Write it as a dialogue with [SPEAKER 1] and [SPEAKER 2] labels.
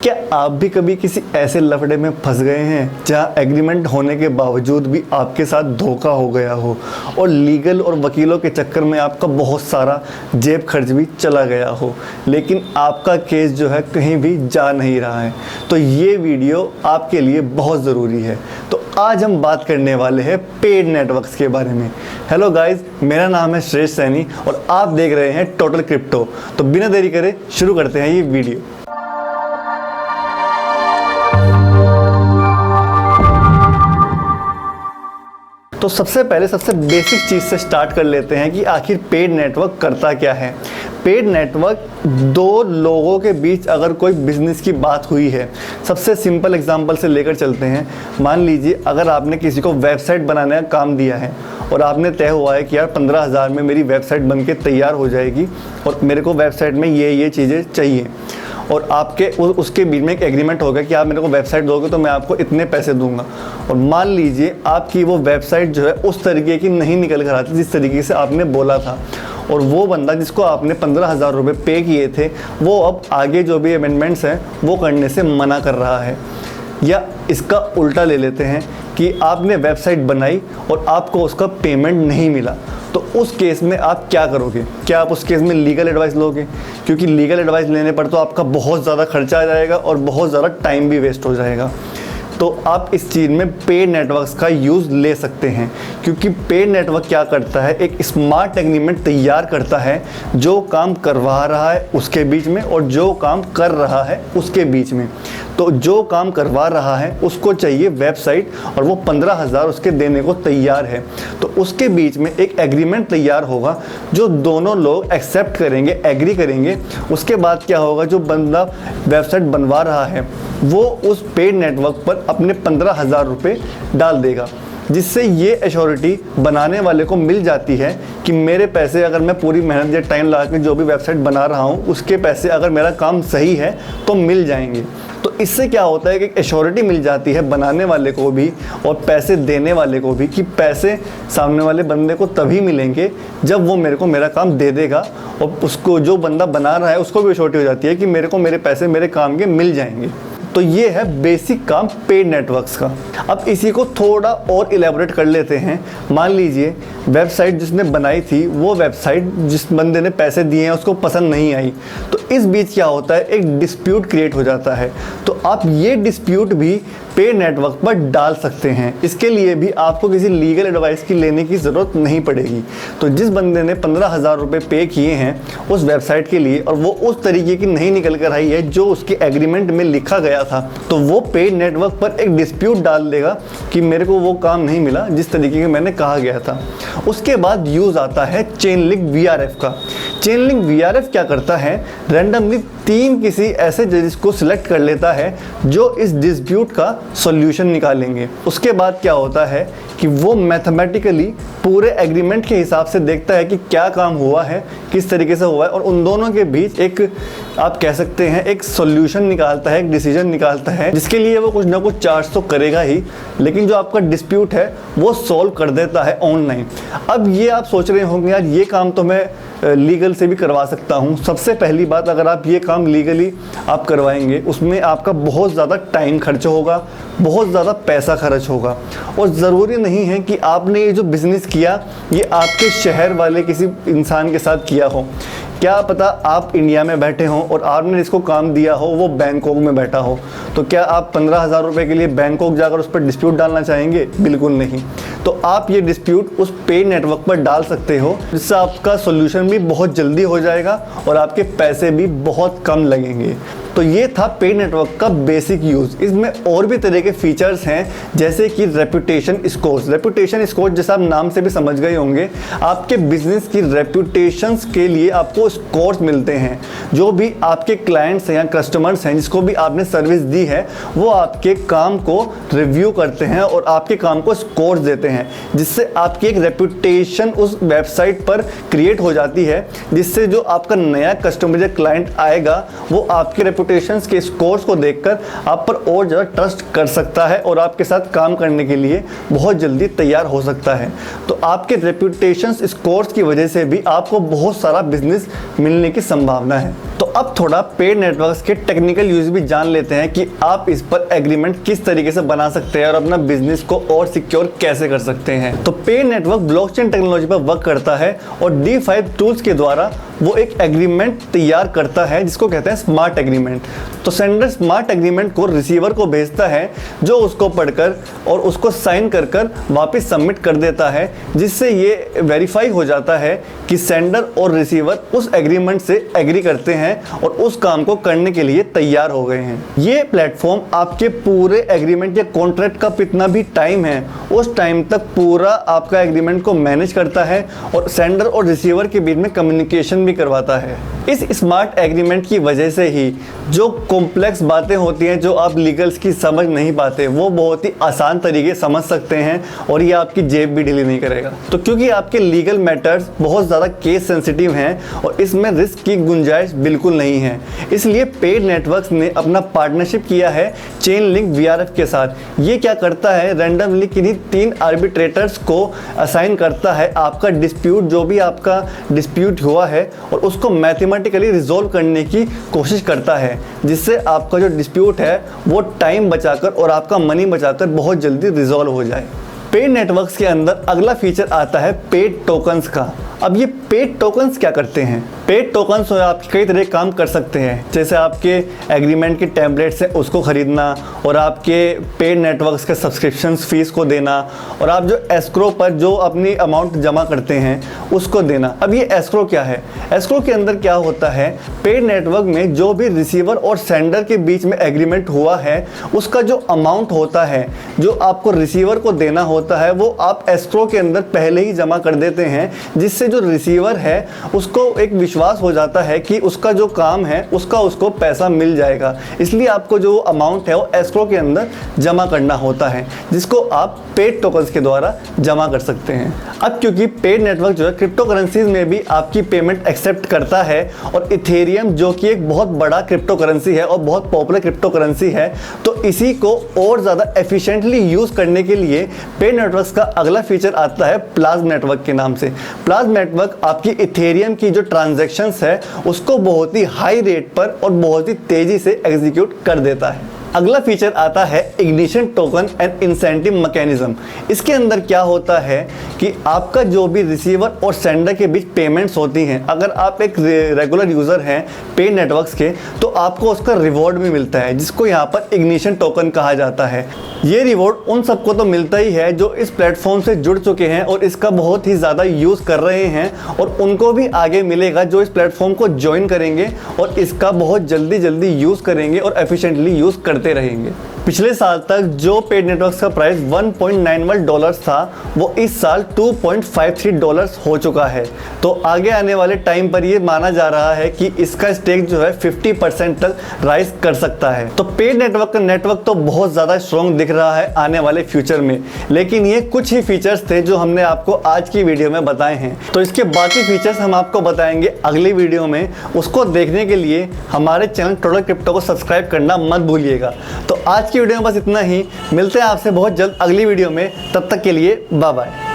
[SPEAKER 1] क्या आप भी कभी किसी ऐसे लफड़े में फंस गए हैं जहां एग्रीमेंट होने के बावजूद भी आपके साथ धोखा हो गया हो और लीगल और वकीलों के चक्कर में आपका बहुत सारा जेब खर्च भी चला गया हो, लेकिन आपका केस जो है कहीं भी जा नहीं रहा है? तो ये वीडियो आपके लिए बहुत ज़रूरी है। तो आज हम बात करने वाले हैं पेड नेटवर्क्स के बारे में। हेलो गाइज, मेरा नाम है श्रेष्ठ सैनी और आप देख रहे हैं टोटल क्रिप्टो। तो बिना देरी करे शुरू करते हैं ये वीडियो। तो सबसे पहले सबसे बेसिक चीज़ से स्टार्ट कर लेते हैं कि आखिर पेड नेटवर्क करता क्या है। पेड नेटवर्क दो लोगों के बीच अगर कोई बिजनेस की बात हुई है, सबसे सिंपल एग्जांपल से लेकर चलते हैं। मान लीजिए अगर आपने किसी को वेबसाइट बनाने का काम दिया है और आपने तय हुआ है कि यार 15,000 में मेरी वेबसाइट बनके तैयार हो जाएगी और मेरे को वेबसाइट में ये चीज़ें चाहिए, और आपके उसके बीच में एक एग्रीमेंट होगा कि आप मेरे को वेबसाइट दोगे तो मैं आपको इतने पैसे दूंगा। और मान लीजिए आपकी वो वेबसाइट जो है उस तरीके की नहीं निकल कर आती जिस तरीके से आपने बोला था, और वो बंदा जिसको आपने 15,000 रुपये पे किए थे वो अब आगे जो भी अमेंडमेंट्स हैं वो करने से मना कर रहा है। या इसका उल्टा ले लेते हैं कि आपने वेबसाइट बनाई और आपको उसका पेमेंट नहीं मिला, तो उस केस में आप क्या करोगे? क्या आप उस केस में लीगल एडवाइस लोगे? क्योंकि लीगल एडवाइस लेने पर तो आपका बहुत ज़्यादा खर्चा आ जाएगा और बहुत ज़्यादा टाइम भी वेस्ट हो जाएगा। तो आप इस चीज़ में पेड नेटवर्क्स का यूज़ ले सकते हैं, क्योंकि पेड नेटवर्क क्या करता है, एक स्मार्ट एग्रीमेंट तैयार करता है जो काम करवा रहा है उसके बीच में और जो काम कर रहा है उसके बीच में। तो जो काम करवा रहा है उसको चाहिए वेबसाइट और वो 15,000 उसके देने को तैयार है, तो उसके बीच में एक एग्रीमेंट तैयार होगा जो दोनों लोग एक्सेप्ट करेंगे, एग्री करेंगे। उसके बाद क्या होगा, जो बंदा वेबसाइट बनवा रहा है वो उस पेड नेटवर्क पर अपने 15,000 रुपये डाल देगा, जिससे ये एश्योरिटी बनाने वाले को मिल जाती है कि मेरे पैसे, अगर मैं पूरी मेहनत या टाइम लगा के जो भी वेबसाइट बना रहा हूँ उसके पैसे अगर मेरा काम सही है तो मिल जाएंगे। तो इससे क्या होता है कि एश्योरिटी मिल जाती है बनाने वाले को भी और पैसे देने वाले को भी कि पैसे सामने वाले बंदे को तभी मिलेंगे जब वो मेरे को मेरा काम दे देगा, और उसको जो बंदा बना रहा है उसको भी एश्योरिटी हो जाती है कि मेरे को मेरे पैसे मेरे काम के मिल जाएंगे। तो ये है बेसिक काम पेड नेटवर्क्स का। अब इसी को थोड़ा और इलेबोरेट कर लेते हैं। मान लीजिए वेबसाइट जिसने बनाई थी वो वेबसाइट जिस बंदे ने पैसे दिए हैं उसको पसंद नहीं आई, तो इस बीच क्या होता है, एक डिस्प्यूट क्रिएट हो जाता है। तो आप ये डिस्प्यूट भी पेड नेटवर्क पर डाल सकते हैं। इसके लिए भी आपको किसी लीगल एडवाइस की लेने की ज़रूरत नहीं पड़ेगी। तो जिस बंदे ने 15,000 रुपये पे किए हैं उस वेबसाइट के लिए और वो उस तरीके की नहीं निकल कर आई है जो उसके एग्रीमेंट में लिखा गया था, तो वो पेड नेटवर्क पर एक डिस्प्यूट डाल देगा कि मेरे को वो काम नहीं मिला जिस तरीके का मैंने कहा गया था। उसके बाद यूज़ आता है चेन लिंक वीआरएफ का। चेन लिंक वीआरएफ क्या करता है, रैंडमली 3 किसी ऐसे जजेस को सिलेक्ट कर लेता है जो इस डिस्प्यूट का सॉल्यूशन निकालेंगे। उसके बाद क्या होता है कि वो मैथमेटिकली पूरे एग्रीमेंट के हिसाब से देखता है कि क्या काम हुआ है, किस तरीके से हुआ है, और उन दोनों के बीच एक, आप कह सकते हैं, एक सॉल्यूशन निकालता है, एक डिसीजन निकालता है, जिसके लिए वो कुछ ना कुछ चार्ज तो करेगा ही, लेकिन जो आपका डिस्प्यूट है वो सॉल्व कर देता है ऑनलाइन। अब ये आप सोच रहे होंगे यार ये काम तो मैं लीगल से भी करवा सकता हूँ। सबसे पहली बात, अगर आप ये काम लीगली आप करवाएंगे उसमें आपका बहुत ज़्यादा टाइम खर्च होगा, बहुत ज़्यादा पैसा खर्च होगा, और ज़रूरी नहीं है कि आपने ये जो बिज़नेस किया ये आपके शहर वाले किसी इंसान के साथ किया हो। क्या पता आप इंडिया में बैठे हों और आपने इसको काम दिया हो वो बैंकॉक में बैठा हो, तो क्या आप 15,000 रुपये के लिए बैंकॉक जाकर उस पर डिस्प्यूट डालना चाहेंगे? बिल्कुल नहीं। तो आप ये डिस्प्यूट उस पेड नेटवर्क पर डाल सकते हो, जिससे आपका सोल्यूशन भी बहुत जल्दी हो जाएगा और आपके पैसे भी बहुत कम लगेंगे। तो ये था पेड नेटवर्क का बेसिक यूज़। इसमें और भी तरह के फीचर्स हैं, जैसे कि रेपुटेशन स्कोर्स। रेपुटेशन स्कोर जैसा आप नाम से भी समझ गए होंगे, आपके बिजनेस की रेपुटेशंस के लिए आपको स्कोर्स मिलते हैं। जो भी आपके क्लाइंट्स हैं या कस्टमर्स हैं जिसको भी आपने सर्विस दी है वो आपके काम को रिव्यू करते हैं और आपके काम को स्कोर्स देते हैं, जिससे आपकी एक रेपुटेशन उस वेबसाइट पर क्रिएट हो जाती है, जिससे जो आपका नया कस्टमर या क्लाइंट आएगा वो आपके रेपुटेशंस के स्कोर्स को देखकर आप पर और ज़्यादा ट्रस्ट कर सकता है और आपके साथ काम करने के लिए बहुत जल्दी तैयार हो सकता है। तो आपके रेपुटेशंस स्कोर्स की वजह से भी आपको बहुत सारा बिजनेस मिलने की संभावना है। तो अब थोड़ा पेड नेटवर्क्स के टेक्निकल यूज भी जान लेते हैं कि आप इस पर एग्रीमेंट किस तरीके से बना सकते हैं और अपना बिजनेस को और सिक्योर कैसे कर सकते हैं। तो पेड नेटवर्क ब्लॉकचेन टेक्नोलॉजी पर वर्क करता है और D5 टूल्स के द्वारा वो एक एग्रीमेंट तैयार करता है जिसको कहते हैं स्मार्ट एग्रीमेंट। तो सेंडर स्मार्ट एग्रीमेंट को रिसीवर को भेजता है जो उसको पढ़कर और उसको साइन कर कर वापस सबमिट कर देता है, जिससे ये वेरीफाई हो जाता है कि सेंडर और रिसीवर उस एग्रीमेंट से एग्री करते हैं और उस काम को करने के लिए तैयार हो गए हैं। ये प्लेटफॉर्म आपके पूरे एग्रीमेंट या कॉन्ट्रैक्ट का कितना भी टाइम है उस टाइम तक पूरा आपका एग्रीमेंट को मैनेज करता है और सेंडर और रिसीवर के बीच में कम्युनिकेशन भी करवाता है। इस स्मार्ट एग्रीमेंट की वजह से ही जो कॉम्प्लेक्स बातें होती हैं जो आप लीगल्स की समझ नहीं पाते वो बहुत ही आसान तरीके समझ सकते हैं और ये आपकी जेब भी ढीली नहीं करेगा। तो क्योंकि आपके लीगल मैटर्स बहुत ज़्यादा केस सेंसिटिव हैं और इसमें रिस्क की गुंजाइश बिल्कुल नहीं है, इसलिए पेड नेटवर्क्स ने अपना पार्टनरशिप किया है Chainlink VRF के साथ। ये क्या करता है, रैंडमली किन्हीं 3 आर्बिट्रेटर्स को असाइन करता है आपका डिस्प्यूट, जो भी आपका डिस्प्यूट हुआ है, और उसको मैथमेटिकली रिजोल्व करने की कोशिश करता है, जिससे आपका जो डिस्प्यूट है वो टाइम बचाकर और आपका मनी बचाकर बहुत जल्दी रिजोल्व हो जाए। पेड नेटवर्क्स के अंदर अगला फीचर आता है पेड टोकन्स का। अब ये पेड टोकन्स क्या करते हैं? पेड टोकन्स आप कई तरह के काम कर सकते हैं, जैसे आपके एग्रीमेंट के टेम्पलेट्स हैं उसको ख़रीदना और आपके पेड नेटवर्क्स के सब्सक्रिप्शंस फीस को देना और आप जो एस्क्रो पर जो अपनी अमाउंट जमा करते हैं उसको देना। अब ये एस्क्रो क्या है? एस्क्रो के अंदर क्या होता है, पेड नेटवर्क में जो भी रिसीवर और सेंडर के बीच में एग्रीमेंट हुआ है उसका जो अमाउंट होता है जो आपको रिसीवर को देना होता है वो आप एस्क्रो के अंदर पहले ही जमा कर देते हैं, जिससे जो रिसीवर है उसको एक विश्वास हो जाता है कि उसका जो काम है उसका उसको पैसा मिल जाएगा। इसलिए आपको जो अमाउंट है वो एस्क्रो के अंदर जमा करना होता है, जिसको आप पेड टोकन्स के द्वारा जमा कर सकते हैं। अब क्योंकि पेड नेटवर्क जो है क्रिप्टो करेंसीज में भी आपकी पेमेंट एक्सेप्ट करता है और इथेरियम जो कि एक बहुत बड़ा क्रिप्टो करेंसी है और बहुत पॉपुलर क्रिप्टो करेंसी है, तो इसी को और ज़्यादा एफिशिएंटली यूज़ करने के लिए पेड नेटवर्क्स का अगला फीचर आता है प्लाज्म नेटवर्क के नाम से। प्लाज्म नेटवर्क आपकी इथेरियम की जो ट्रांजैक्शंस है उसको बहुत ही हाई रेट पर और बहुत ही तेज़ी से एग्जीक्यूट कर देता है। अगला फीचर आता है ignition token and incentive mechanism. इसके अंदर क्या होता है कि आपका जो भी रिसीवर और सेंडर के बीच पेमेंट्स होती हैं, अगर आप एक रेगुलर यूज़र हैं पेड नेटवर्क्स के, तो आपको उसका रिवॉर्ड भी मिलता है, जिसको यहाँ पर इग्निशन टोकन कहा जाता है। ये रिवॉर्ड उन सबको तो मिलता ही है जो इस प्लेटफॉर्म से जुड़ चुके हैं और इसका बहुत ही ज़्यादा यूज़ कर रहे हैं, और उनको भी आगे मिलेगा जो इस प्लेटफॉर्म को ज्वाइन करेंगे और इसका बहुत जल्दी यूज़ करेंगे और एफिशिएंटली यूज़ करते रहेंगे। पिछले साल तक जो पेड नेटवर्क्स का प्राइस $1.91 था वो इस साल $2.53 हो चुका है। तो आगे आने वाले टाइम पर ये माना जा रहा है कि इसका स्टेक जो है 50% तक राइज कर सकता है। तो पेड नेटवर्क का नेटवर्क तो बहुत ज़्यादा स्ट्रॉन्ग दिख रहा है आने वाले फ्यूचर में, लेकिन ये कुछ ही फीचर्स थे जो हमने आपको आज की वीडियो में बताए हैं। तो इसके बाकी फीचर्स हम आपको बताएंगे अगली वीडियो में। उसको देखने के लिए हमारे चैनल टोटल क्रिप्टो को सब्सक्राइब करना मत भूलिएगा। तो आज की वीडियो में बस इतना ही, मिलते हैं आपसे बहुत जल्द अगली वीडियो में, तब तक के लिए बाय बाय।